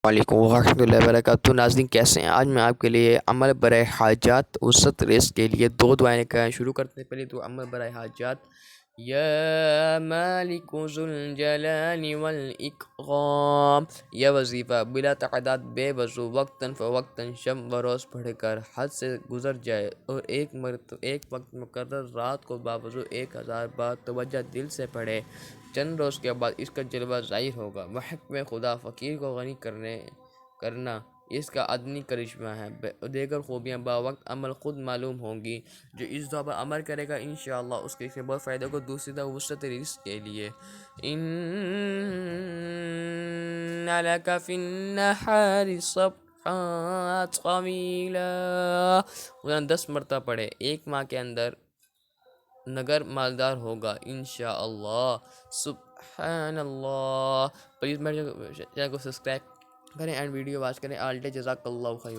وعلیکم ورحمۃ اللہ وبرکاتہ۔ ناظرین کیسے ہیں؟ آج میں آپ کے لیے عمل برائے حاجات وسط رزق کے لیے دو دعائیں کہیں شروع کرتے ہیں۔ پہلے تو عمل برائے حاجات، یا مالک ذو الجلال والاکرام، یہ وظیفہ بلا تعداد بے وضو وقتاً فوقتاً شب و روز پڑھ کر حد سے گزر جائے، اور ایک وقت مقرر رات کو باوضو 1000 بار توجہ دل سے پڑھے، چند روز کے بعد اس کا جلوہ ظاہر ہوگا۔ محق میں خدا فقیر کو غنی کرنا اس کا عدنی کرشمہ ہے۔ دیگر خوبیاں باوقت عمل خود معلوم ہوں گی۔ جو اس دعا پر عمل کرے گا انشاءاللہ اس کے بہت فائدہ کو۔ دوسری دعا وسط رزق کے لیے، ان لک فی النہار صبحات طویلا، قرآن 10 مرتبہ پڑھے، ایک ماہ کے اندر نگر مالدار ہوگا انشاءاللہ۔ سبحان اللہ۔ پلیز میرے چینل کو سبسکرائب کریں اینڈ ویڈیو واچ کریں۔ آل ڈے جزاک اللہ خیر۔